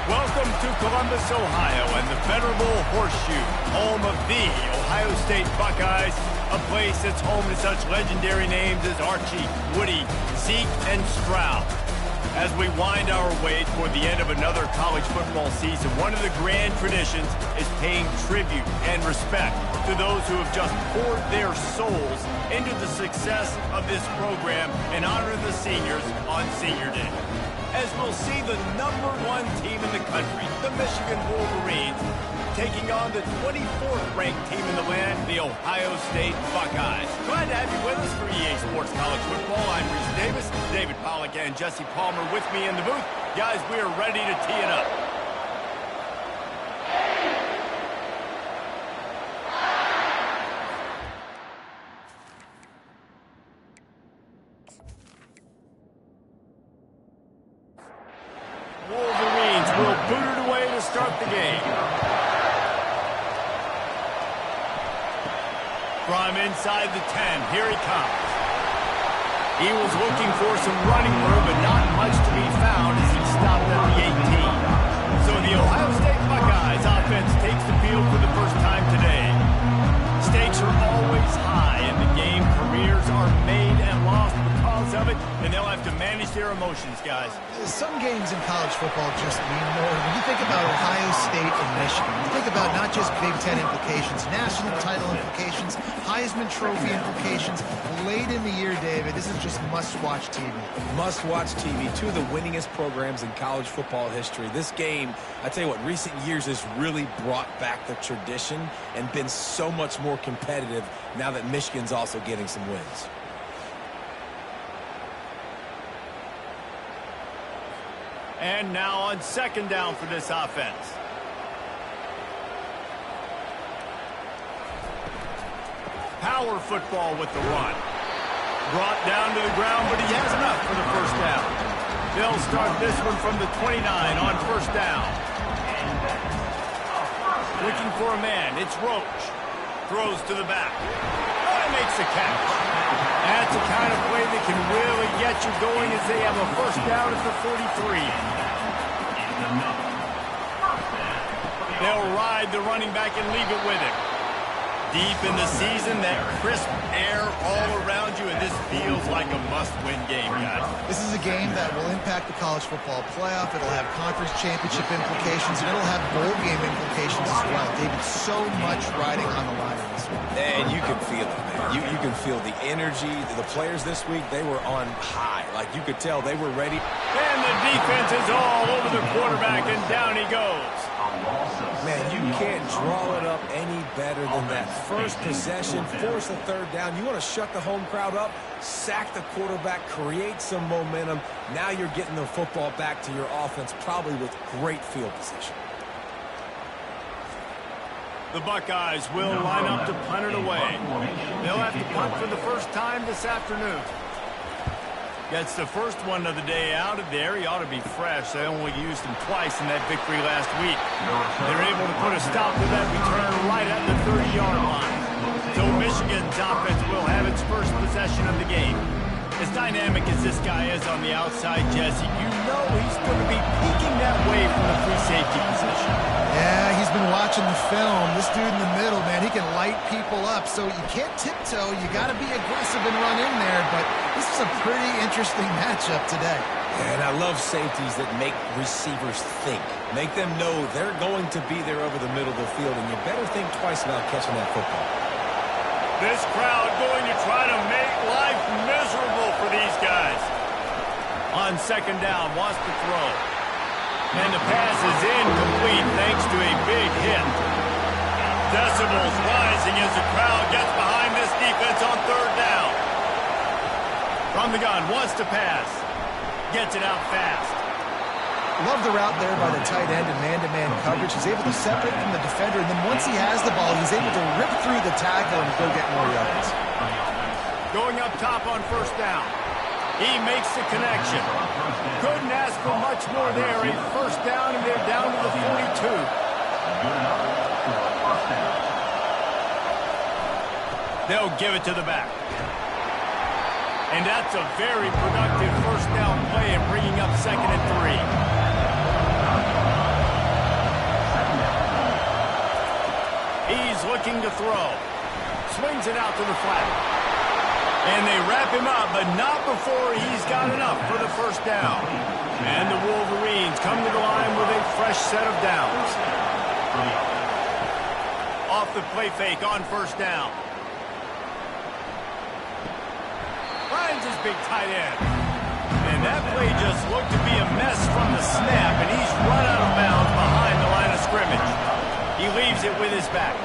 Welcome to Columbus, Ohio, and the venerable Horseshoe, home of the Ohio State Buckeyes, a place that's home to such legendary names as Archie, Woody, Zeke, and Stroud. As we wind our way toward the end of another college football season, one of the grand traditions is paying tribute and respect to those who have just poured their souls into the success of this program and honor the seniors on Senior Day. As we'll see the #1 team in the country, the Michigan Wolverines, taking on the 24th ranked team in the land, the Ohio State Buckeyes. Glad to have you with us for EA Sports College Football. I'm Reese Davis, David Pollack and Jesse Palmer with me in the booth. Guys, we are ready to tee it up. Wolverines will boot it away to start the game. From inside the 10, here he comes. He was looking for some running room, but not much to be found as he stopped at the 18. So the Ohio State Buckeyes offense takes the field for the first time today. Stakes are always high in the game. Careers are made and lost because of it, and they'll have to manage their emotions, guys. Some games in college football just mean more. When you think about Ohio State and Michigan, you think about not just Big Ten implications, national title implications, Heisman Trophy implications. Late in the year, David, this is just must-watch TV. Must-watch TV. Two of the winningest programs in college football history. This game, I tell you what, recent years has really brought back the tradition and been so much more competitive now that Michigan's also getting some wins. And now on second down for this offense. Power football with the run. Brought down to the ground, but he has enough for the first down. They'll start this one from the 29 on first down. Looking for a man. It's Roach. Throws to the back. Oh, he makes a catch. That's the kind of play that can really get you going as they have a first down at the 43. They'll ride the running back and leave it with him. Deep in the season, that crisp air all around you, and this feels like a must-win game, guys. This is a game that will impact the college football playoff. It'll have conference championship implications, and it'll have bowl game implications as well. David, so much riding on the line in this one. And you can feel it, man. You can feel the energy. The players this week, they were on high. Like, you could tell they were ready. And the defense is all over the quarterback, and down he goes. Man, you can't draw it up any better than that. First possession, force a third down. You want to shut the home crowd up, sack the quarterback, create some momentum. Now you're getting the football back to your offense, probably with great field position. The Buckeyes will line up to punt it away. They'll have to punt for the first time this afternoon. Gets the first one of the day out of there. He ought to be fresh. They only used him twice in that victory last week. They're able to put a stop to that return right at the 30-yard line. So Michigan's offense will have its first possession of the game. As dynamic as this guy is on the outside, Jesse, you know he's going to be peeking that way from the free safety position. Yeah, he's been watching the film. This dude in the middle, man, he can light people up. So you can't tiptoe. You got to be aggressive and run in there. But this is a pretty interesting matchup today. And I love safeties that make receivers think. Make them know they're going to be there over the middle of the field, and you better think twice about catching that football. This crowd going to try to make life miserable for these guys. On second down, wants to throw. And the pass is incomplete thanks to a big hit. Decibels rising as the crowd gets behind this defense on third down. From the gun, wants to pass. Gets it out fast. Love the route there by the tight end in man-to-man coverage. He's able to separate from the defender, and then once he has the ball, he's able to rip through the tackle and go get more yards. Going up top on first down. He makes the connection. Couldn't ask for much more there. A first down, and they're down to the 42. They'll give it to the back. And that's a very productive first down play and bringing up 2nd and 3. looking to throw. Swings it out to the flat. And they wrap him up, but not before he's got enough for the first down. And the Wolverines come to the line with a fresh set of downs. Off the play fake on first down. Finds his big tight end. And that play just looked to be a mess from the snap, and he's run out of bounds behind the line of scrimmage. He leaves it with his back.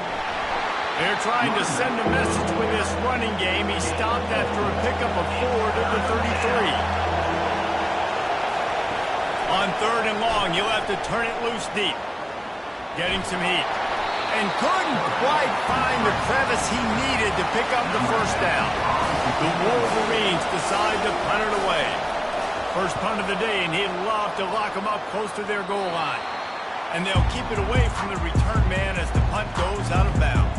They're trying to send a message with this running game. He stopped after a pickup of 4 to the 33. On third and long, he'll have to turn it loose deep. Getting some heat. And couldn't quite find the crevice he needed to pick up the first down. The Wolverines decide to punt it away. First punt of the day, and he'd love to lock them up close to their goal line. And they'll keep it away from the return man as the punt goes out of bounds.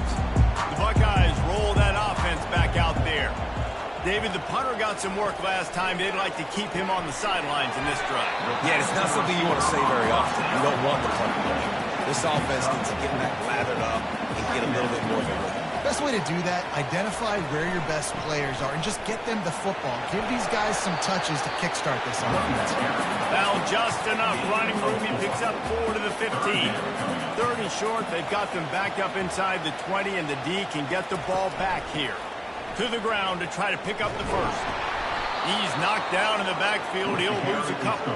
The Buckeyes roll that offense back out there. David, the punter got some work last time. They'd like to keep him on the sidelines in this drive. Yeah, it's not something you want to say very often. You don't want the punter. This offense needs to get back lathered up and get a little bit more of a rhythm. Best way to do that, identify where your best players are and just get them the football. Give these guys some touches to kickstart this offense. Now just enough running room. He picks up 4 to the 15. Third and short, they've got them back up inside the 20, and the D can get the ball back here. To the ground to try to pick up the first. He's knocked down in the backfield. He'll lose a couple.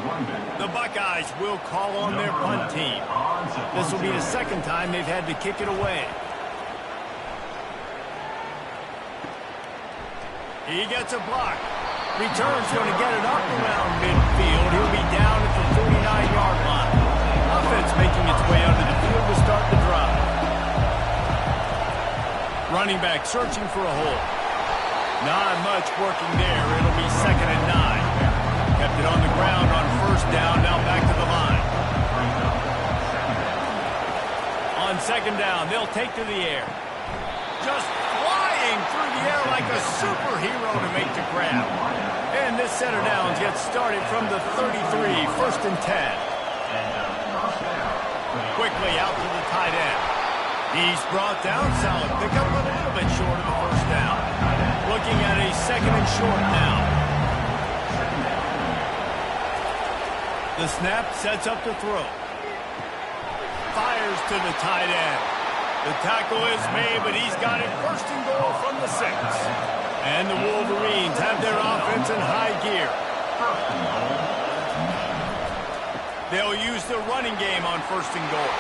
The Buckeyes will call on their punt team. This will be the second time they've had to kick it away. He gets a block. Return's going to get it up around midfield. He'll be down at the 49-yard line. Offense making its way onto the field to start the drive. Running back searching for a hole. Not much working there. It'll be 2nd and 9. Kept it on the ground on first down. Now back to the line. On 2nd down, they'll take to the air. Just flying through the air like a superhero to make the grab. And this set of downs gets started from the 33, 1st and 10. Quickly out to the tight end. He's brought down. Solid pickup, a little bit short of the first down. Looking at a 2nd and short now. The snap sets up to throw. Fires to the tight end. The tackle is made, but he's got it 1st and goal from the 6. And the Wolverines have their offense in high gear. They'll use the running game on 1st and goal.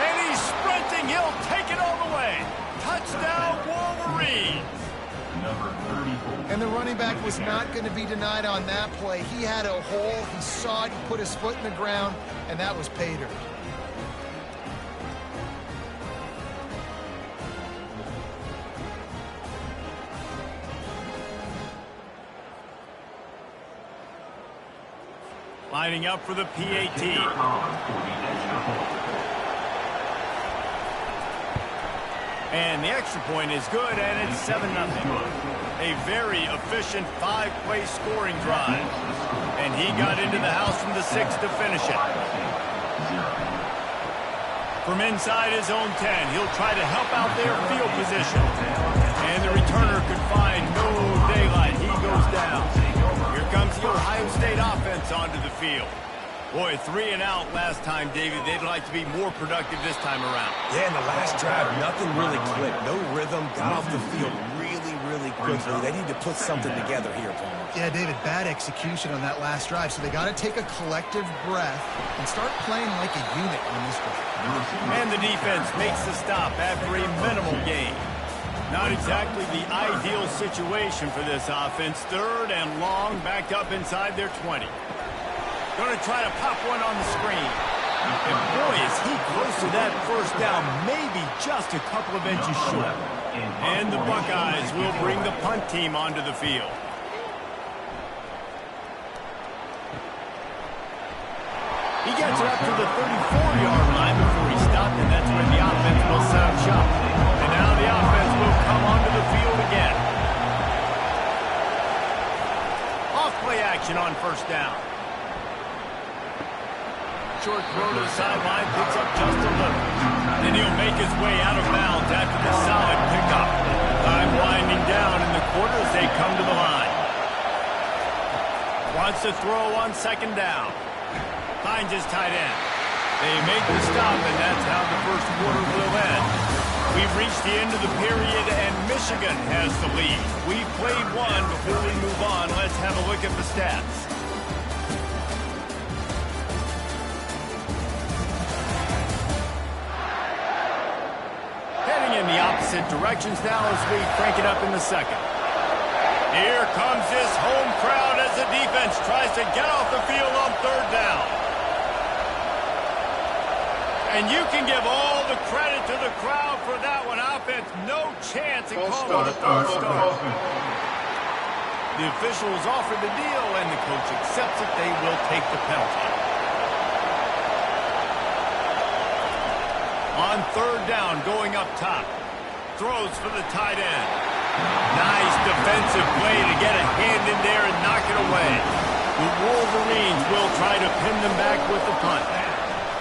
And he's sprinting. He'll take it all the way. Touchdown, Wolverines. And the running back was not going to be denied on that play. He had a hole. He saw it. He put his foot in the ground, and that was pay dirt. Lining up for the PAT. And the extra point is good, and it's 7-0. A very efficient 5-play scoring drive. And he got into the house from the 6 to finish it. From inside his own 10, he'll try to help out their field position. And the returner could find no daylight. He goes down. Here comes the Ohio State offense onto the field. Boy, 3 and out last time, David. They'd like to be more productive this time around. Yeah, in the last drive, nothing really clicked. No rhythm, got off the field really quickly. They need to put something together here, Paul. Yeah, David, bad execution on that last drive, so they got to take a collective breath and start playing like a unit on this drive. And the defense makes the stop after a minimal gain. Not exactly the ideal situation for this offense. 3rd and long, backed up inside their 20. Going to try to pop one on the screen. And boy, is he close to that first down, maybe just a couple of inches short. And the Buckeyes will bring the punt team onto the field. He gets it up to the 34-yard line before he stopped, and that's when the offense will set up shop. And now the offense will come onto the field again. Off-play action on first down. Short throw to the sideline, picks up just a little. And he'll make his way out of bounds after the solid pickup. Time winding down in the quarter as they come to the line. Wants to throw on second down. Finds his tight end. They make the stop, and that's how the first quarter will end. We've reached the end of the period, and Michigan has the lead. We've played one. Before we move on, let's have a look at the stats. Heading in the opposite directions now as we crank it up in the second. Here comes this home crowd as the defense tries to get off the field on third down. And you can give all the credit to the crowd for that one. Offense, no chance in calling a false start. The officials offer the deal, and the coach accepts it. They will take the penalty. On third down, going up top. Throws for the tight end. Nice defensive play to get a hand in there and knock it away. The Wolverines will try to pin them back with the punt.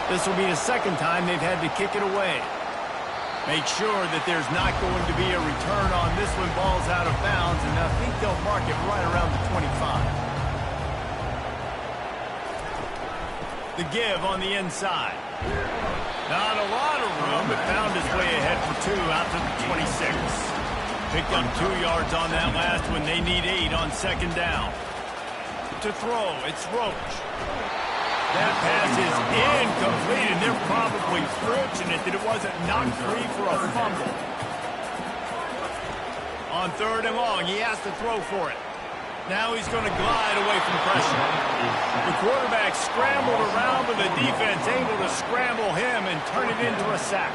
This will be the second time they've had to kick it away. Make sure that there's not going to be a return on this one. Ball's out of bounds, and I think they'll mark it right around the 25. The give on the inside. Not a lot of room, but found his way ahead for two out to the 26. Picked up 2 yards on that last one. They need 8 on second down. To throw, it's Roach. That pass is incomplete, and they're probably fortunate that it wasn't knocked free for a fumble. On third and long, he has to throw for it. Now he's going to glide away from pressure. The quarterback scrambled around, but the defense able to scramble him and turn it into a sack.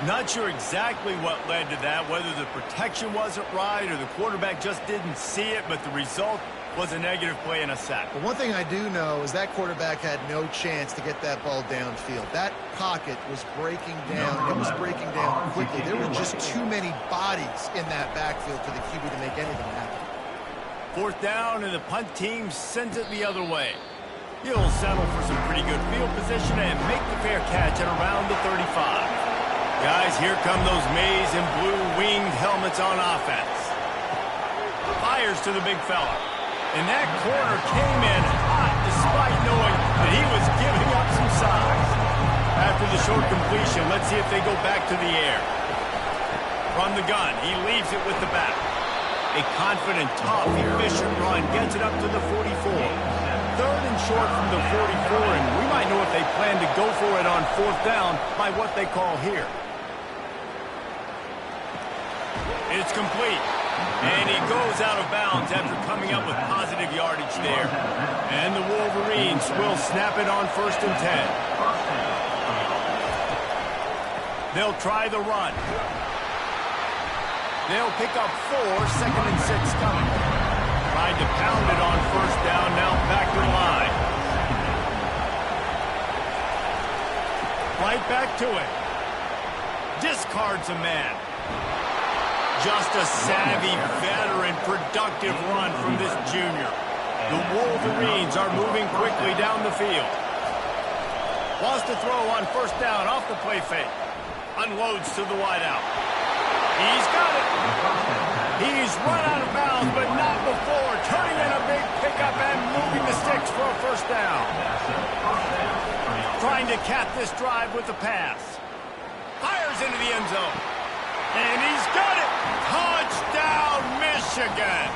Not sure exactly what led to that, whether the protection wasn't right or the quarterback just didn't see it, but the result was a negative play and a sack. But one thing I do know is that quarterback had no chance to get that ball downfield. That pocket was breaking down. It was breaking down quickly. There were just too many bodies in that backfield for the QB to make anything happen. Fourth down, and the punt team sends it the other way. He'll settle for some pretty good field position and make the fair catch at around the 35. Guys, here come those maize and blue winged helmets on offense. Fires to the big fella. And that corner came in hot despite knowing that he was giving up some size. After the short completion, let's see if they go back to the air. From the gun, he leaves it with the back. A confident, tough, efficient run gets it up to the 44. Third and short from the 44, and we might know if they plan to go for it on fourth down by what they call here. It's complete. And he goes out of bounds after coming up with positive yardage there. And the Wolverines will snap it on 1st and 10. They'll try the run. They'll pick up 4, 2nd and 6 coming. Tried to pound it on 1st down, now back to the line. Right back to it. Discards a man. Just a savvy, veteran, productive run from this junior. The Wolverines are moving quickly down the field. Wants to throw on 1st down off the play fake. Unloads to the wideout. He's got it. He's run out of bounds, but not before. Turning in a big pickup and moving the sticks for a 1st down. Trying to cap this drive with the pass. Fires into the end zone. And he's got it. Touchdown, Michigan.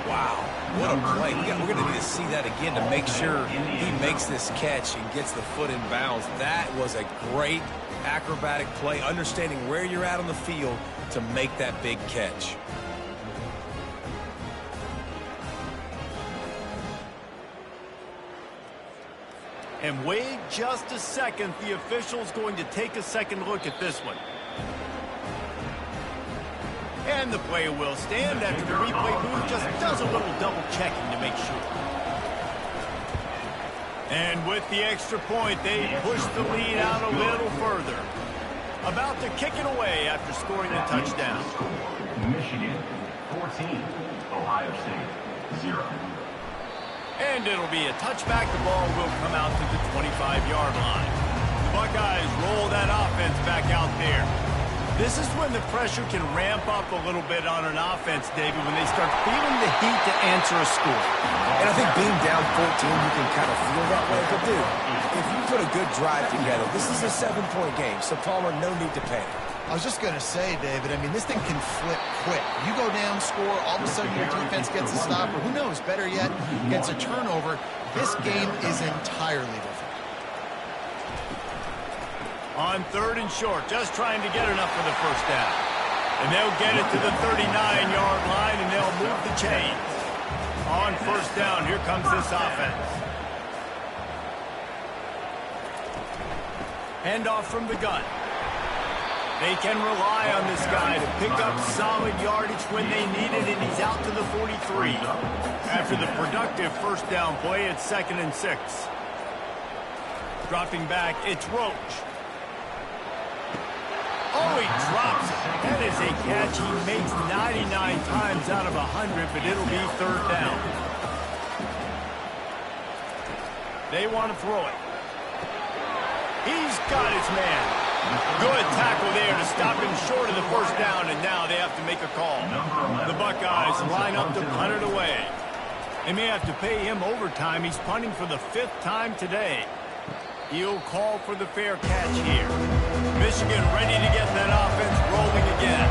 Wow, what a play. We're going to need to see that again to make sure he makes this catch and gets the foot in bounds. That was a great acrobatic play, understanding where you're at on the field to make that big catch. And wait just a second. The official's going to take a second look at this one. And the play will stand after the replay booth just does a little double checking to make sure. And with the extra point, they push the lead out a little further. About to kick it away after scoring a touchdown. Michigan 14, Ohio State 0. And it'll be a touchback. The ball will come out to the 25-yard line. Buckeyes roll that offense back out there. This is when the pressure can ramp up a little bit on an offense, David, when they start feeling the heat to answer a score. And I think being down 14, you can kind of feel that way. But, dude, if you put a good drive together, this is a 7-point game, so Palmer, no need to panic. I was just going to say, David, I mean, this thing can flip quick. You go down, score, all of a sudden your defense gets a stop, or who knows, better yet, gets a turnover. This game is entirely different. On 3rd and short, just trying to get enough for the first down. And they'll get it to the 39-yard line, and they'll move the chains. On 1st down, here comes this offense. Handoff from the gun. They can rely on this guy to pick up solid yardage when they need it, and he's out to the 43. After the productive 1st down play, it's 2nd and 6. Dropping back, it's Roach. Oh, he drops it. That is a catch he makes 99 times out of 100, but it'll be 3rd down. They want to throw it. He's got his man. Good tackle there to stop him short of the 1st down, and now they have to make a call. The Buckeyes line up to punt it away. They may have to pay him overtime. He's punting for the 5th time today. He'll call for the fair catch here. Michigan ready to get that offense rolling again.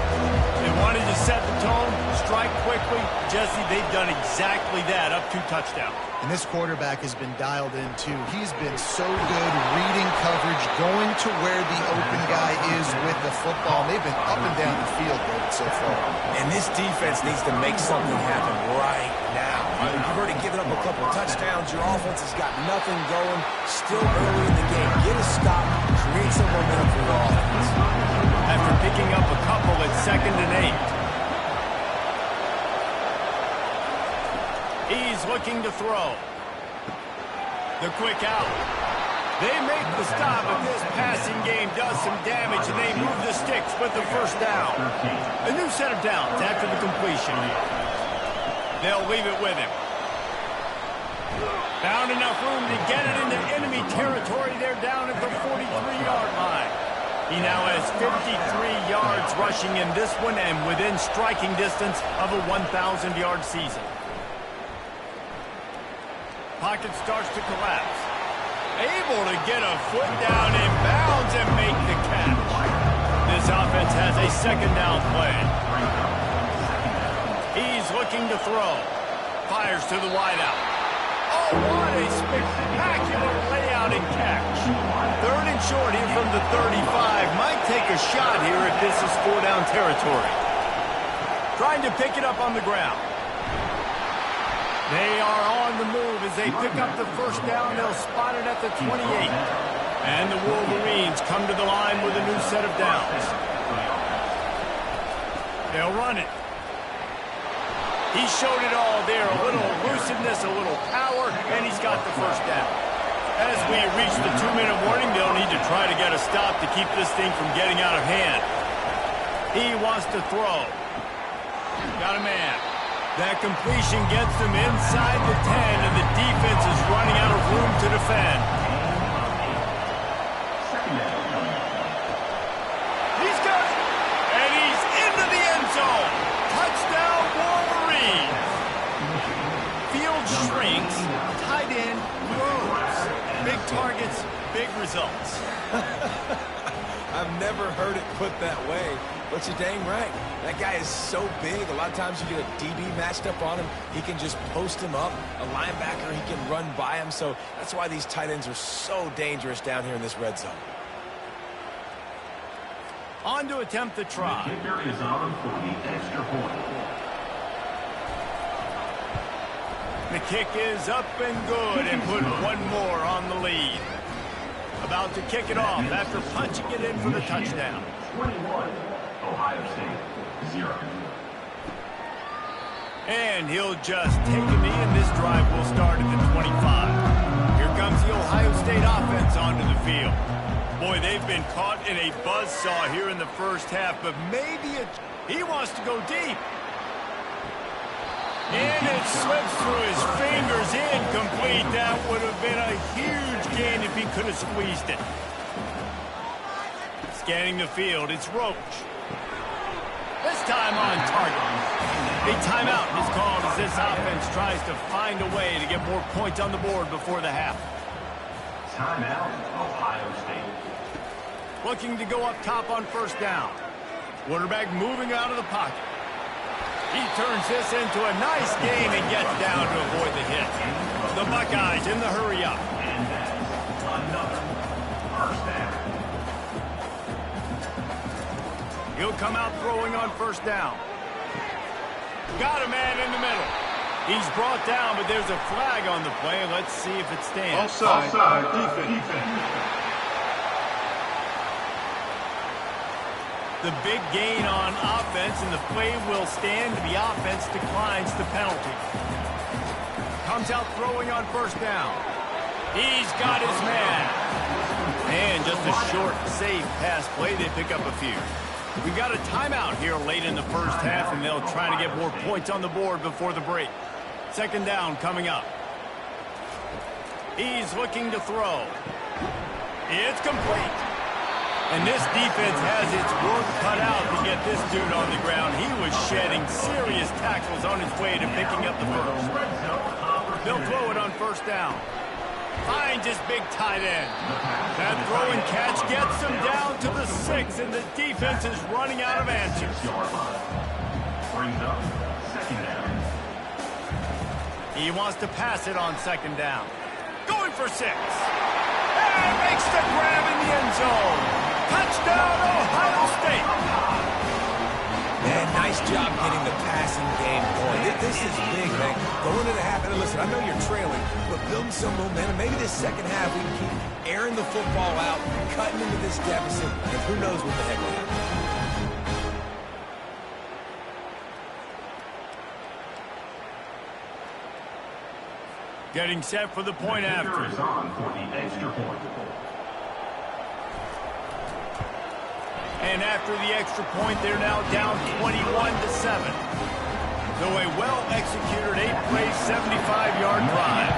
They wanted to set the tone, strike quickly. Jesse, they've done exactly that, up 2 touchdowns. And this quarterback has been dialed in, too. He's been so good reading coverage, going to where the open guy is with the football. They've been up and down the field, David, so far. And this defense needs to make something happen right now. You've already given up a couple touchdowns. Your offense has got nothing going. Still early in the game. Get a stop. Create some momentum for your offense. After picking up a couple at 2nd and 8. He's looking to throw. The quick out. They make the stop, but this passing game does some damage, and they move the sticks with the 1st down. A new set of downs after the completion. They'll leave it with him. Found enough room to get it into enemy territory. They're down at the 43-yard line. He now has 53 yards rushing in this one and within striking distance of a 1,000-yard season. Pocket starts to collapse. Able to get a foot down in bounds and make the catch. This offense has a 2nd down play. He's looking to throw. Fires to the wideout. Oh, what a spectacular layout and catch. 3rd and short here from the 35. Might take a shot here if this is 4-down territory. Trying to pick it up on the ground. They are on the move as they pick up the 1st down. They'll spot it at the 28. And the Wolverines come to the line with a new set of downs. They'll run it. He showed it all there. A little elusiveness, a little power, and he's got the 1st down. As we reach the 2-minute warning, they'll need to try to get a stop to keep this thing from getting out of hand. He wants to throw. Got a man. That completion gets them inside the 10, and the defense is running out of room to defend. He's got it, and he's into the end zone. Touchdown, Wolverines. Field shrinks, tight end grows. Big targets, big results. I've never heard it put that way, but you're dang right. That guy is so big. A lot of times you get a DB matched up on him. He can just post him up. A linebacker, he can run by him. So that's why these tight ends are so dangerous down here in this red zone. On to attempt the try. The kicker is on for the extra point. The kick is up and good and put one more on the lead. About to kick it off after punching it in for the touchdown. 21, Ohio State, 0. And he'll just take a knee, and this drive will start at the 25. Here comes the Ohio State offense onto the field. Boy, they've been caught in a buzzsaw here in the 1st half, but maybe he wants to go deep. And it slips through his fingers, incomplete. That would have been a huge gain if he could have squeezed it. Scanning the field, it's Roach. This time on target. A timeout is called as this offense tries to find a way to get more points on the board before the half. Timeout, Ohio State. Looking to go up top on first down. Quarterback moving out of the pocket. He turns this into a nice game and gets down to avoid the hit. The Buckeyes in the hurry up. And that's another first down. He'll come out throwing on first down. Got a man in the middle. He's brought down, but there's a flag on the play. Let's see if it stands. Offside, defense. The big gain on offense, and the play will stand. The offense declines the penalty. Comes out throwing on first down. He's got his man. And just a short, safe pass play. They pick up a few. We got a timeout here late in the first half, and they'll try to get more points on the board before the break. Second down coming up. He's looking to throw. It's complete. And this defense has its work cut out to get this dude on the ground. He was shedding serious tackles on his way to picking up the first. They'll throw it on first down. Finds his big tight end. That throw and catch gets him down to the 6, and the defense is running out of answers. Brings up second down. He wants to pass it on second down. Going for 6. And makes the grab in the end zone. Touchdown, Ohio State. Man, nice job getting the passing game going. This is big, man. Going into the half, and listen, I know you're trailing, but building some momentum. Maybe this second half we can keep airing the football out, cutting into this deficit, and who knows what the heck will happen. Getting set for the point after. Is on for the extra point. And after the extra point, they're now down 21-7. So a well-executed 8-play, 75-yard drive.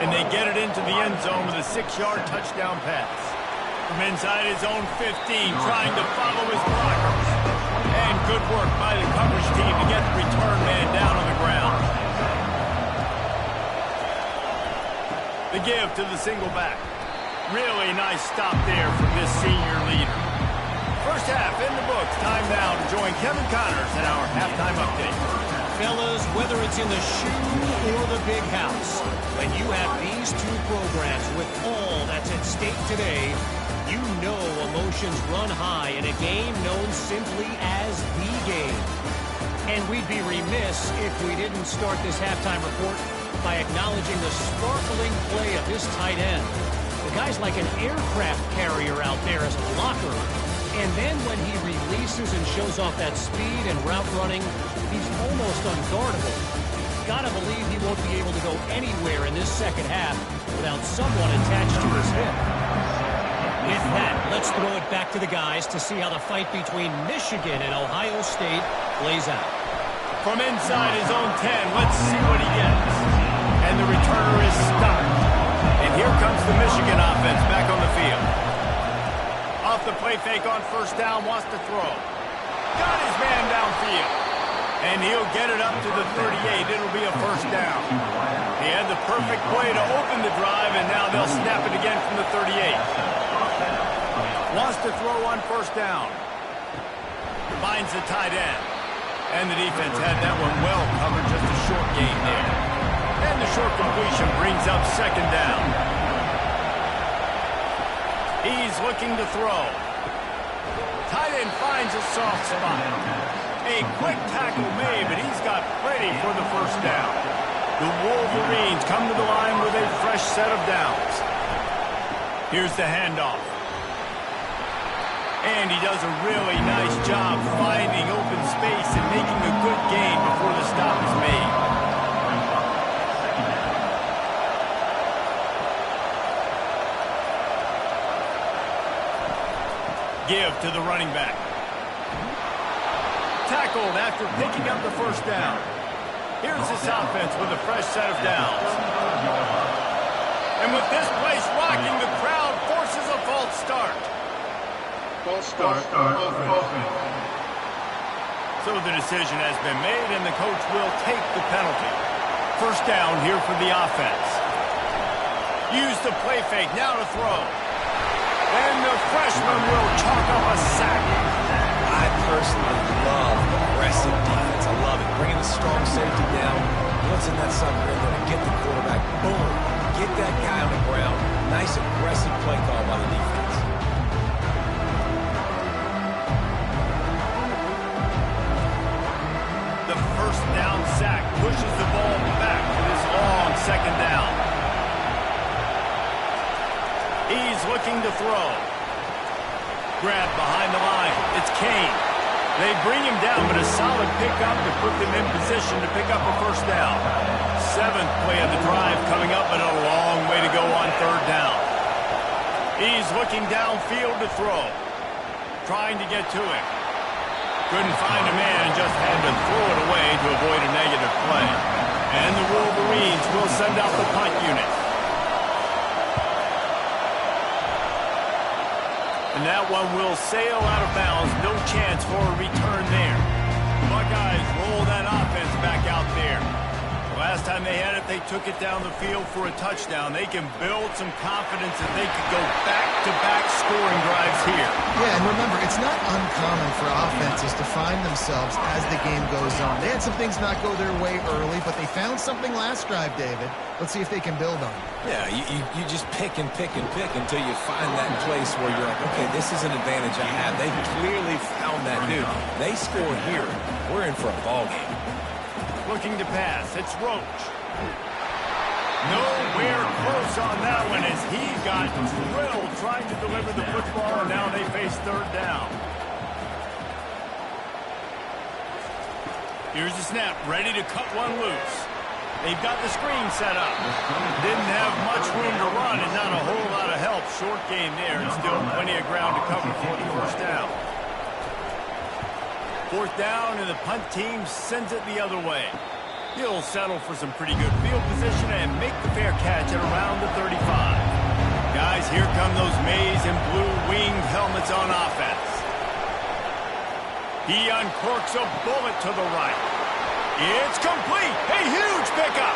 And they get it into the end zone with a 6-yard touchdown pass. From inside his own 15, trying to follow his blockers. And good work by the coverage team to get the return man down on the ground. The give to the single back. Really nice stop there from this senior leader. First half in the books. Time now to join Kevin Connors in our halftime update. Fellas, whether it's in the shoe or the big house, when you have these two programs with all that's at stake today, you know emotions run high in a game known simply as the game. And we'd be remiss if we didn't start this halftime report by acknowledging the sparkling play of this tight end. The guy's like an aircraft carrier out there as a blocker. And then when he releases and shows off that speed and route running, he's almost unguardable. Gotta believe he won't be able to go anywhere in this second half without someone attached to his hip. With that, let's throw it back to the guys to see how the fight between Michigan and Ohio State plays out. From inside his own 10, let's see what he gets. And the returner is stopped. And here comes the Michigan offense back on the field. Off the play fake on first down, wants to throw. Got his man downfield. And he'll get it up to the 38. It'll be a first down. He had the perfect play to open the drive, and now they'll snap it again from the 38. Wants to throw on first down. Finds the tight end. And the defense had that one well covered, just a short gain there. And the short completion brings up second down. He's looking to throw. Tight end finds a soft spot. A quick tackle made, but he's got plenty for the first down. The Wolverines come to the line with a fresh set of downs. Here's the handoff. And he does a really nice job finding open space and making a good gain before the stop is made. Give to the running back. Tackled after picking up the first down. Here's this offense with a fresh set of downs. And with this place rocking, the crowd forces a false start. False start offense. So the decision has been made, and the coach will take the penalty. First down here for the offense. Use the play fake, now to throw. And the freshman will chalk up a sack. I personally love aggressive defense. I love it. Bringing the strong safety down, blitzing that sucker in there to get the quarterback. Boom. Get that guy on the ground. Nice aggressive play call by the defense. The first down sack pushes the ball back to this long second down. He's looking to throw. Grab behind the line. It's Kane. They bring him down, but a solid pickup to put them in position to pick up a first down. Seventh play of the drive coming up, but a long way to go on third down. He's looking downfield to throw. Trying to get to him. Couldn't find a man, just had to throw it away to avoid a negative play. And the Wolverines will send out the punt unit. And that one will sail out of bounds. No chance for a return there. Buckeyes roll that offense back out there. The last time they had it, they took it down the field for a touchdown. They can build some confidence that they could go back-to-back scoring drives here. Yeah, and remember, it's not uncommon for offenses to find themselves as the game goes on. They had some things not go their way early, but they found something last drive, David. Let's see if they can build on it. Yeah, you just pick and pick and pick until you find that place where you're like, okay, this is an advantage I have. They clearly found that dude. They score here. We're in for a ball game. Looking to pass. It's Roach. Nowhere close on that one as he got drilled trying to deliver the football, and now they face third down. Here's the snap. Ready to cut one loose. They've got the screen set up. Didn't have much room to run and not a whole lot of help. Short game there and still plenty of ground to cover for the first down. Fourth down and the punt team sends it the other way. He'll settle for some pretty good field position and make the fair catch at around the 35. Guys, here come those maize and blue winged helmets on offense. He uncorks a bullet to the right. It's complete. A huge pickup.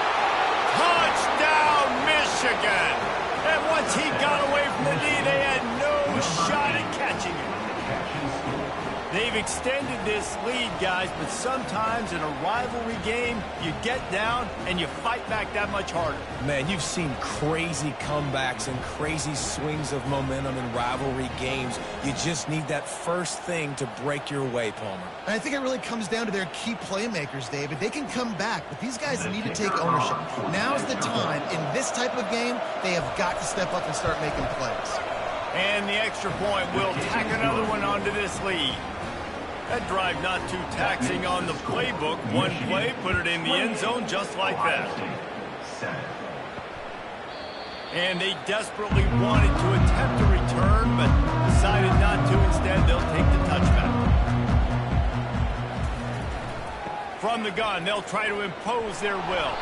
Touchdown, Michigan. And once he got away from the knee, they had no shot at catching him. They've extended this lead, guys, but sometimes in a rivalry game, you get down and you fight back that much harder. Man, you've seen crazy comebacks and crazy swings of momentum in rivalry games. You just need that first thing to break your way, Palmer. And I think it really comes down to their key playmakers, David. They can come back, but these guys need to take ownership. Now's the time. In this type of game, they have got to step up and start making plays. And the extra point will tack another one onto this lead. That drive not too taxing on the playbook. One play, put it in the end zone just like that. And they desperately wanted to attempt a return, but decided not to. Instead, they'll take the touchback. From the gun, they'll try to impose their will.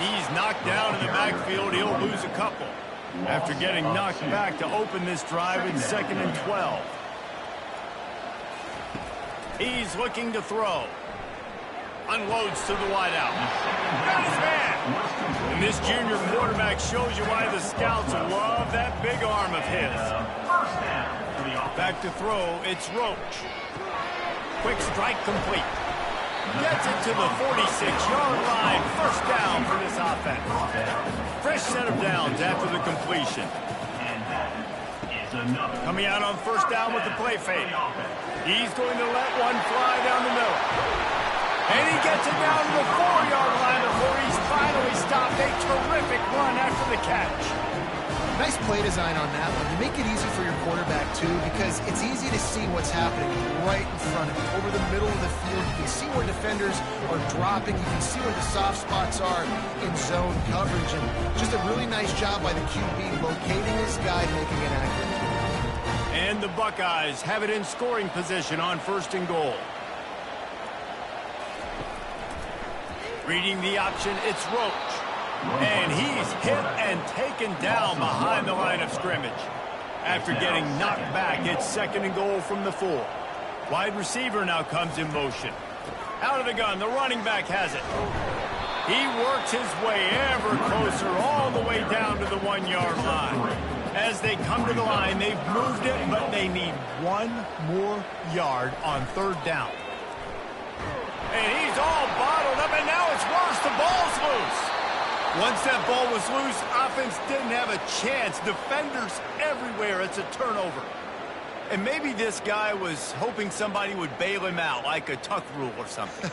He's knocked down in the backfield. He'll lose a couple after getting knocked back to open this drive in 2nd and 12. He's looking to throw. Unloads to the wideout. Got his man. And this junior quarterback shows you why the scouts love that big arm of his. Back to throw, it's Roach. Quick strike complete. Gets it to the 46-yard line. First down for this offense. Fresh set of downs after the completion. Coming out on first down with the play fake. He's going to let one fly down the middle. And he gets it down to the 4-yard line before he's finally stopped. A terrific run after the catch. Nice play design on that one. You make it easy for your quarterback, too, because it's easy to see what's happening right in front of you. Over the middle of the field, you can see where defenders are dropping. You can see where the soft spots are in zone coverage. And just a really nice job by the QB locating his guy, making it accurate. And the Buckeyes have it in scoring position on 1st and goal. Reading the option, it's Roach. And he's hit and taken down behind the line of scrimmage. After getting knocked back, it's 2nd and goal from the 4. Wide receiver now comes in motion. Out of the gun, the running back has it. He works his way ever closer all the way down to the 1-yard line. As they come to the line, they've moved it, but they need 1 more yard on 3rd down. And he's all bottled up, and now it's worse. The ball's loose. Once that ball was loose, offense didn't have a chance. Defenders everywhere. It's a turnover. And maybe this guy was hoping somebody would bail him out, like a tuck rule or something.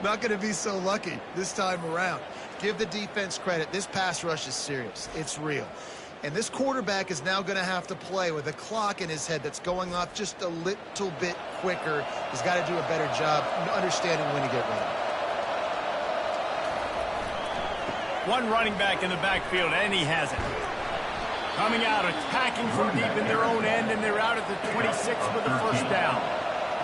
Not going to be so lucky this time around. Give the defense credit. This pass rush is serious. It's real. And this quarterback is now going to have to play with a clock in his head that's going off just a little bit quicker. He's got to do a better job understanding when to get ready. One running back in the backfield, and he has it. Coming out, attacking from deep in their own end, and they're out at the 26 for the 1st down.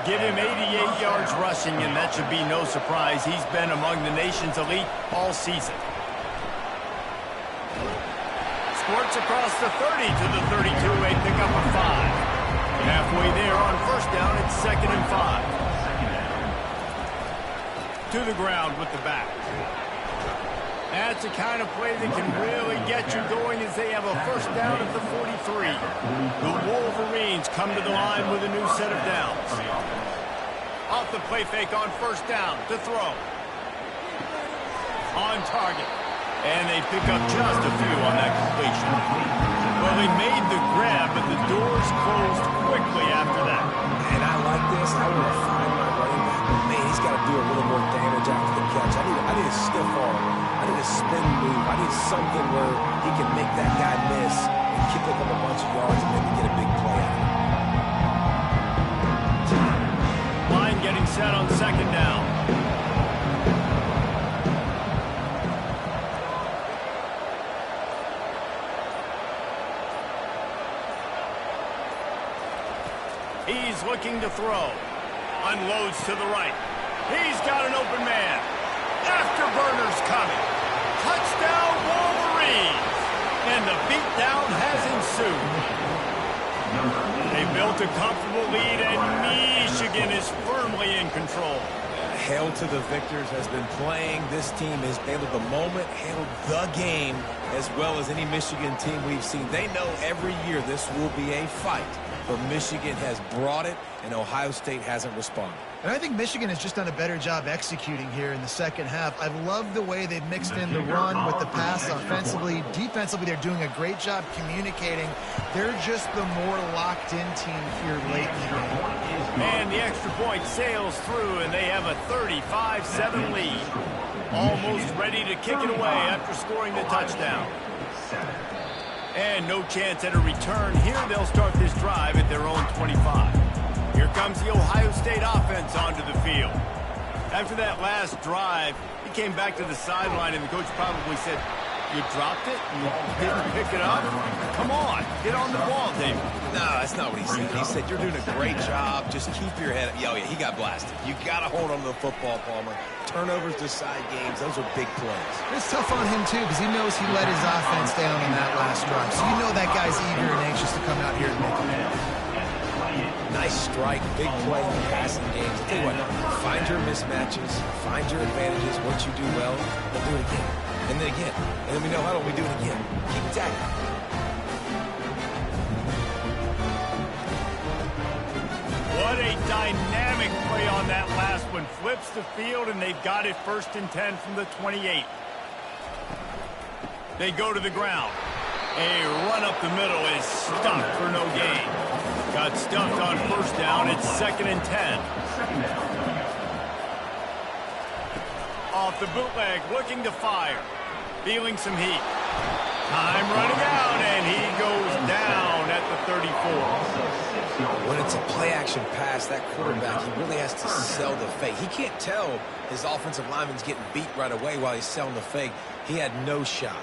Give him 88 yards rushing, and that should be no surprise. He's been among the nation's elite all season. Squirts across the 30 to the 32. They pick up a 5. Halfway there on 1st down, it's 2nd and 5. To the ground with the back. That's the kind of play that can really get you going as they have a 1st down at the 43. The Wolverines come to the line with a new set of downs. Off the play fake on 1st down to throw. On target. And they pick up just a few on that completion. Well, they made the grab, but the doors closed quickly after that. And I like this. I want to find my running back. But man, he's got to do a little more damage after the catch. I need a stiff arm. I need a spin move. I need something where he can make that guy miss and kick up a bunch of yards and maybe get a big play out of it. Line getting set on 2nd down. He's looking to throw. Unloads to the right. He's got an open man. Afterburners coming. Touchdown Wolverines. And the beatdown has ensued. They built a comfortable lead, and Michigan is firmly in control. Hail to the victors has been playing. This team has handled the moment, handled the game as well as any Michigan team we've seen. They know every year this will be a fight. But Michigan has brought it, and Ohio State hasn't responded. And I think Michigan has just done a better job executing here in the 2nd half. I love the way they've mixed in the run with the pass offensively. Defensively, they're doing a great job communicating. They're just the more locked-in team here late in the game. And the extra point sails through, and they have a 35-7 lead. Almost ready to kick it away after scoring the touchdown. And no chance at a return. Here they'll start this drive at their own 25. Here comes the Ohio State offense onto the field. After that last drive, he came back to the sideline, and the coach probably said, "You dropped it? You didn't pick it up? Come on, get on the ball, David." No, that's not what he said. He said, "You're doing a great job. Just keep your head up." Oh, yeah, he got blasted. You got to hold on to the football, Palmer. Turnovers decide games. Those are big plays. It's tough on him, too, because he knows he let his offense down on that last drive. So you know that guy's eager and anxious to come out here and make a play. Nice strike, big play in the passing games. I'll tell you what, find your mismatches, find your advantages, what you do well, and do it again. And then again. And then we know how do we do it again. Keep attacking. What a dynamic play on that last one. Flips the field, and they've got it 1st and 10 from the 28. They go to the ground. A run up the middle is stopped for no gain. Got stuffed on 1st down. It's 2nd and 10. Off the bootleg, looking to fire. Feeling some heat. Time running out, and he goes down at the 34. When it's a play-action pass, that quarterback, he really has to sell the fake. He can't tell his offensive lineman's getting beat right away while he's selling the fake. He had no shot.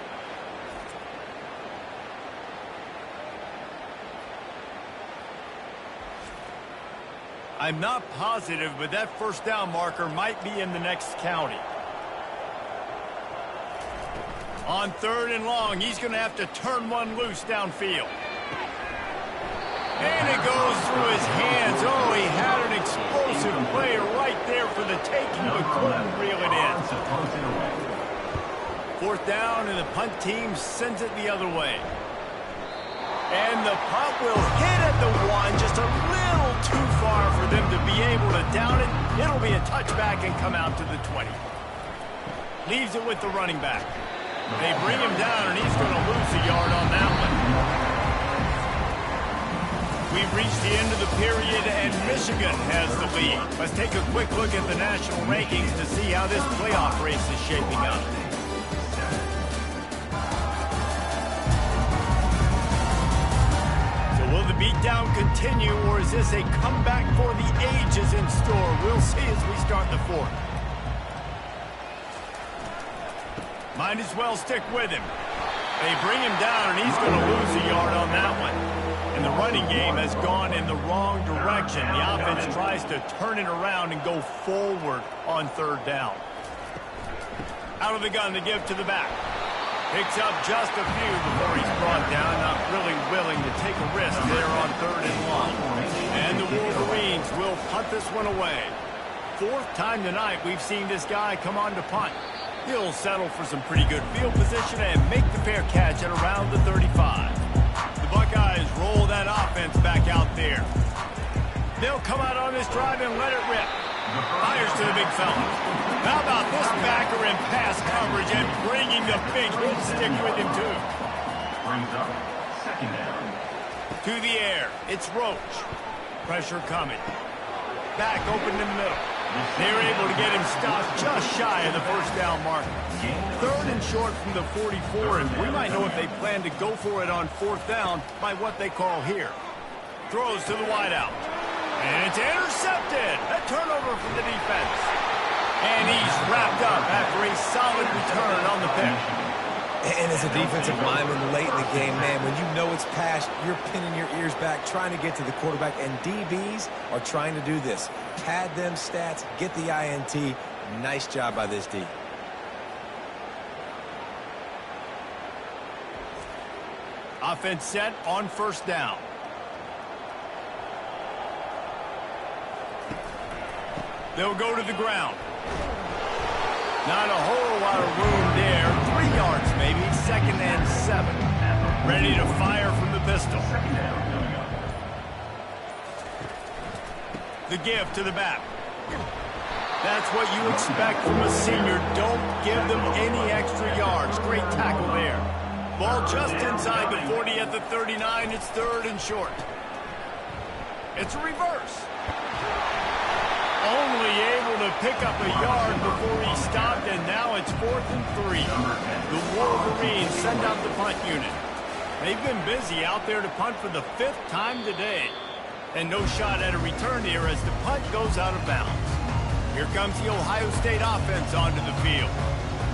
I'm not positive, but that 1st down marker might be in the next county. On 3rd and long, he's going to have to turn one loose downfield. And it goes through his hands. Oh, he had an explosive player right there for the taking, but couldn't reel it in. Fourth down, and the punt team sends it the other way. And the punt will hit at the 1, just a little too far for them to be able to down it. It'll be a touchback and come out to the 20. Leaves it with the running back. They bring him down, and he's going to lose a yard on that one. We've reached the end of the period, and Michigan has the lead. Let's take a quick look at the national rankings to see how this playoff race is shaping up. Will the beatdown continue, or is this a comeback for the ages in store? We'll see as we start the fourth. Might as well stick with him. They bring him down, and he's going to lose a yard on that one. And the running game has gone in the wrong direction. The offense tries to turn it around and go forward on third down. Out of the gun to give to the back. Picks up just a few before he's brought down. Not really willing to take a risk there on third and long. And the Wolverines will punt this one away. Fourth time tonight we've seen this guy come on to punt. He'll settle for some pretty good field position and make the fair catch at around the 35. The Buckeyes roll that offense back out there. They'll come out on this drive and let it rip. Fires to the big fella. How about this backer in pass coverage and bringing the big hit stick with him, too. Brings up second down. To the air. It's Roach. Pressure coming. Back open in the middle. They're able to get him stopped just shy of the first down mark. Third and short from the 44, and we might know if they plan to go for it on fourth down by what they call here. Throws to the wideout. And it's intercepted. A turnover from the defense. And he's wrapped up after a solid return on the pick. And as a defensive lineman late in the game, man, when you know it's pass, you're pinning your ears back, trying to get to the quarterback. And DBs are trying to do this. Pad them stats, get the INT. Nice job by this D. Offense set on first down. They'll go to the ground. Not a whole lot of room there. 3 yards maybe. Second and 7. Ready to fire from the pistol. The give to the back. That's what you expect from a senior. Don't give them any extra yards. Great tackle there. Ball just inside the 40 at the 39. It's third and short. It's a reverse. Only able to pick up a yard before he stopped, and now it's 4th and 3. The Wolverines send out the punt unit. They've been busy out there to punt for the 5th time today. And no shot at a return here as the punt goes out of bounds. Here comes the Ohio State offense onto the field.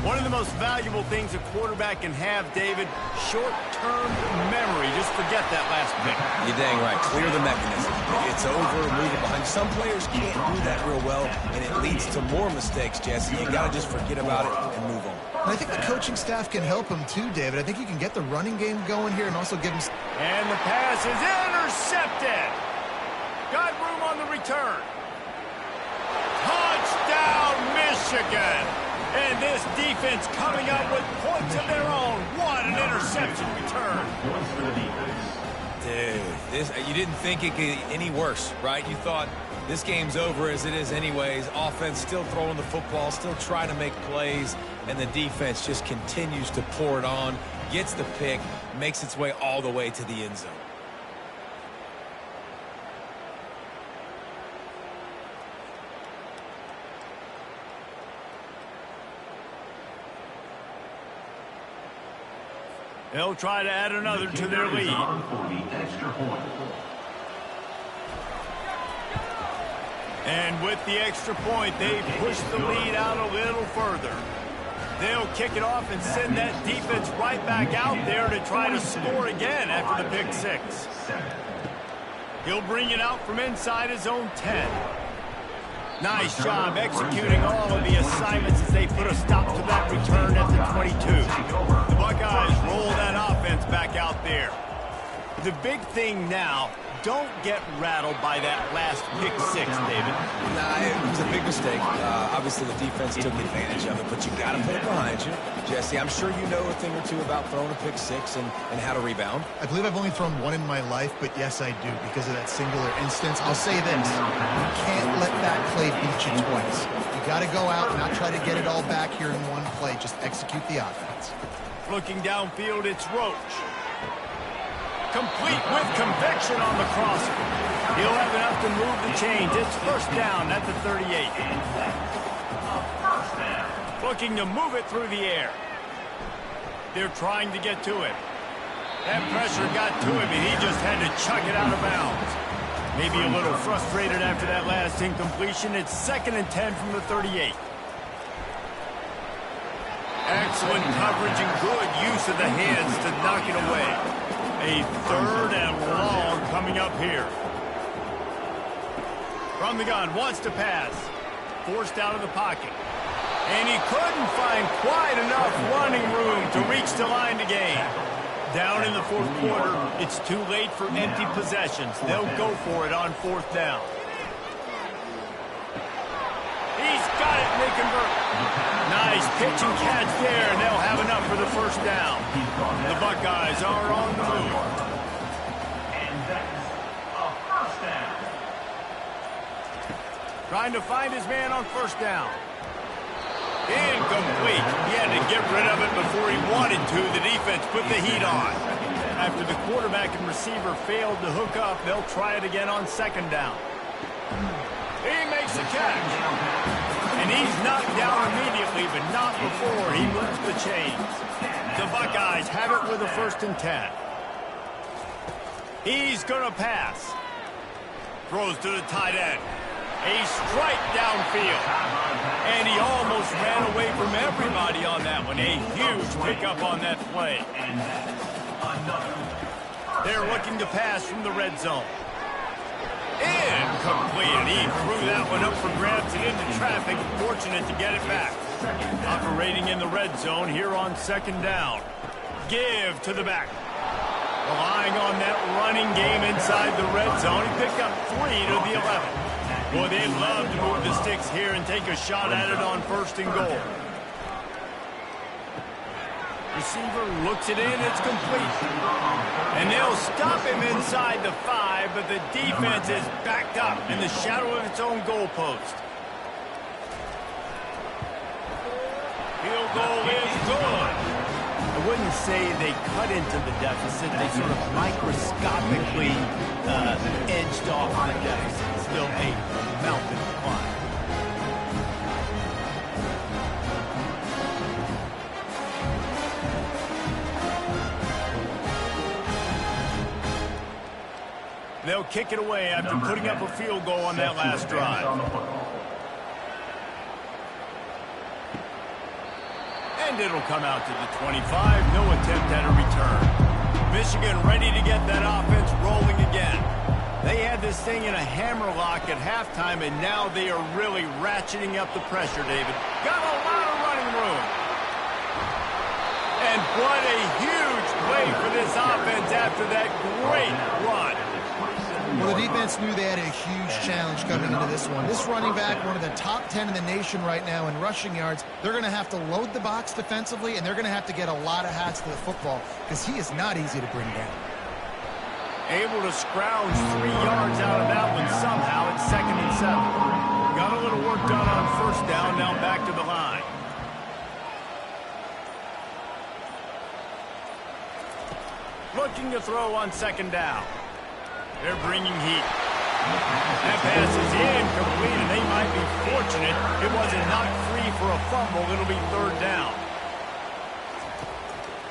One of the most valuable things a quarterback can have, David, short-term memory. Just forget that last pick. You're dang right. Clear the mechanism. It's over, move it behind. Some players can't do that real well, and it leads to more mistakes, Jesse. You got to just forget about it and move on. And I think the coaching staff can help him too, David. I think you can get the running game going here and also give him... And the pass is intercepted. Got room on the return. Touchdown, Michigan. And this defense coming up with points of their own. What an interception return. Dude, you didn't think it could get any worse, right? You thought this game's over as it is anyways. Offense still throwing the football, still trying to make plays, and the defense just continues to pour it on, gets the pick, makes its way all the way to the end zone. They'll try to add another to their lead. And with the extra point, they push the lead out a little further. They'll kick it off and send that defense right back out there to try to score again after the pick 6. He'll bring it out from inside his own 10. Nice job executing all of the assignments as they put a stop to that return at the 22. The Buckeyes roll that offense back out there. The big thing now, don't get rattled by that last pick six, David. Nah, it was a big mistake. Obviously, the defense took advantage of it, but you got to put it behind you. Jesse, I'm sure you know a thing or two about throwing a pick six and how to rebound. I believe I've only thrown one in my life, but yes, I do, because of that singular instance. I'll say this. You can't let that play beat you twice. You got to go out and not try to get it all back here in one play. Just execute the offense. Looking downfield, it's Roach. Complete with conviction on the crosser. He'll have enough to move the chains. It's first down at the 38. Looking to move it through the air. They're trying to get to him. That pressure got to him, and he just had to chuck it out of bounds. Maybe a little frustrated after that last incompletion. It's 2nd and 10 from the 38. Excellent coverage and good use of the hands to knock it away. A 3rd and long coming up here. From the gun, wants to pass. Forced out of the pocket. And he couldn't find quite enough running room to reach the line to gain. Down in the 4th quarter, it's too late for empty possessions. They'll go for it on 4th down. He's got it, and they convert. Nice pitch and catch there, and they'll have enough for the first down. The Buckeyes are on the move. And that's a first down. Trying to find his man on first down. Incomplete. He had to get rid of it before he wanted to. The defense put the heat on. After the quarterback and receiver failed to hook up, they'll try it again on 2nd down. He makes the catch. And he's knocked down immediately, but not before he moves the chains. The Buckeyes have it with a 1st and 10. He's going to pass. Throws to the tight end. A strike downfield. And he almost ran away from everybody on that one. A huge pickup on that play. They're looking to pass from the red zone. Incomplete. And he threw that one up for grabs and into traffic. Fortunate to get it back. Operating in the red zone here on 2nd down. Give to the back. Relying on that running game inside the red zone. He picked up 3 to the 11. Boy, they'd love to move the sticks here and take a shot at it on 1st and goal. Receiver looks it in, it's complete. And they'll stop him inside the 5, but the defense is backed up in the shadow of its own goalpost. Field goal is good. I wouldn't say they cut into the deficit. They sort of microscopically edged off the deficit. Still a mountain to climb. They'll kick it away after putting up a field goal on that last drive. And it'll come out to the 25. No attempt at a return. Michigan ready to get that offense rolling again. They had this thing in a hammerlock at halftime, and now they are really ratcheting up the pressure, David. Got a lot of running room. And what a huge play for this offense after that great run. Well, the defense knew they had a huge challenge coming into this one. This running back, one of the top 10 in the nation right now in rushing yards, they're going to have to load the box defensively, and they're going to have to get a lot of hats to the football because he is not easy to bring down. Able to scrounge 3 yards out of that one somehow at 2nd and 7. Got a little work done on 1st down, now back to the line. Looking to throw on 2nd down. They're bringing heat. That pass is incomplete, and they might be fortunate it wasn't knocked free for a fumble. It'll be 3rd down.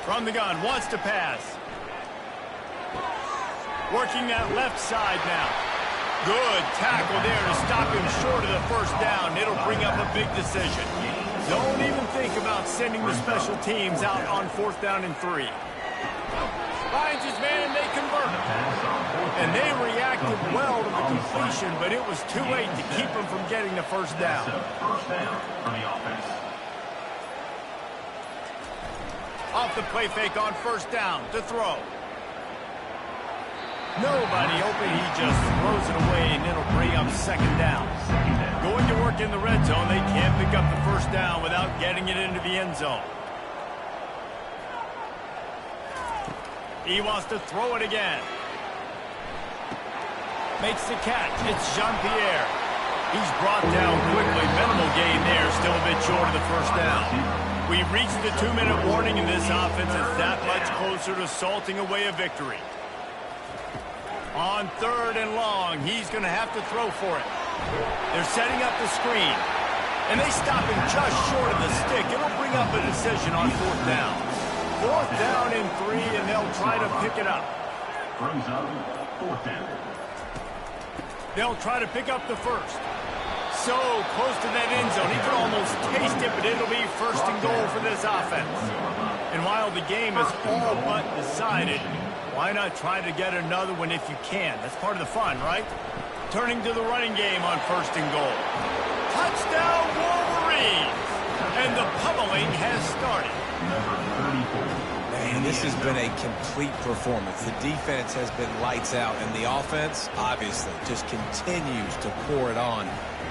From the gun, wants to pass. Working that left side now. Good tackle there to stop him short of the 1st down. It'll bring up a big decision. Don't even think about sending the special teams out on 4th down and 3. Finds his man, and they convert. And they reacted well to the completion, but it was too late to keep them from getting the 1st down. First down for the offense. Off the play fake on 1st down to throw. Nobody open. He just throws it away, and it'll bring up second down. Going to work in the red zone. They can't pick up the first down without getting it into the end zone. He wants to throw it again. Makes the catch. It's Jean-Pierre. He's brought down quickly. Minimal gain there. Still a bit short of the first down. We've reached the 2-minute warning, and this offense is that much closer to salting away a victory. On 3rd and long, he's going to have to throw for it. They're setting up the screen, and they stop him just short of the stick. It'll bring up a decision on 4th down. 4th down and 3, and they'll try to pick it up. Brings up 4th down. They'll try to pick up the first. So close to that end zone. He could almost taste it, but it'll be 1st and goal for this offense. And while the game is all but decided, why not try to get another one if you can? That's part of the fun, right? Turning to the running game on 1st and goal. Touchdown, Wolverines! And the pummeling has started. Man, this has been a complete performance. The defense has been lights out, and the offense, obviously, just continues to pour it on.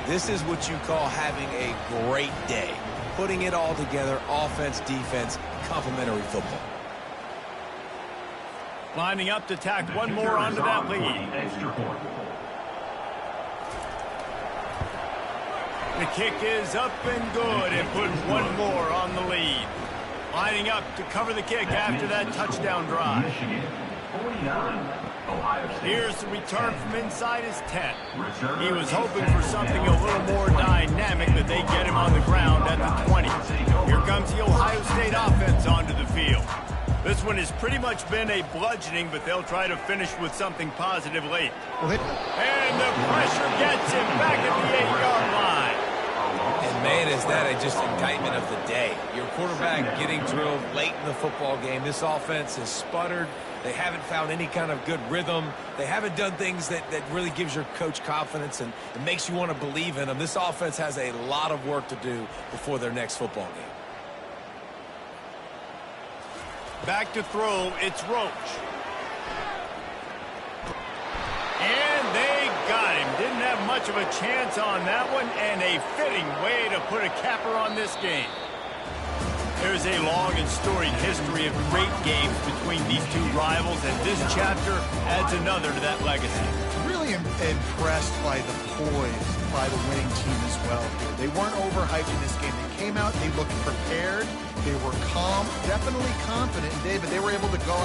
This is what you call having a great day. Putting it all together, offense, defense, complementary football. Lining up to tack one more onto that lead. The kick is up and good and put one more on the lead. Lining up to cover the kick after that touchdown drive. Here's the return from inside his 10. He was hoping for something a little more dynamic, but they get him on the ground at the 20. Here comes the Ohio State offense onto the field. This one has pretty much been a bludgeoning, but they'll try to finish with something positive late. And the pressure gets him back at the 8-yard line. And man, is that just indictment of the day. Your quarterback getting drilled late in the football game. This offense has sputtered. They haven't found any kind of good rhythm. They haven't done things that really gives your coach confidence and it makes you want to believe in them. This offense has a lot of work to do before their next football game. Back to throw, it's Roach. And they got him. Didn't have much of a chance on that one, and a fitting way to put a capper on this game. There's a long and storied history of great games between these two rivals, and this chapter adds another to that legacy. Really impressed by the poise by the winning team as well. They weren't overhyped in this game. They came out, they looked prepared, they were calm, definitely confident, and David, they were able to go out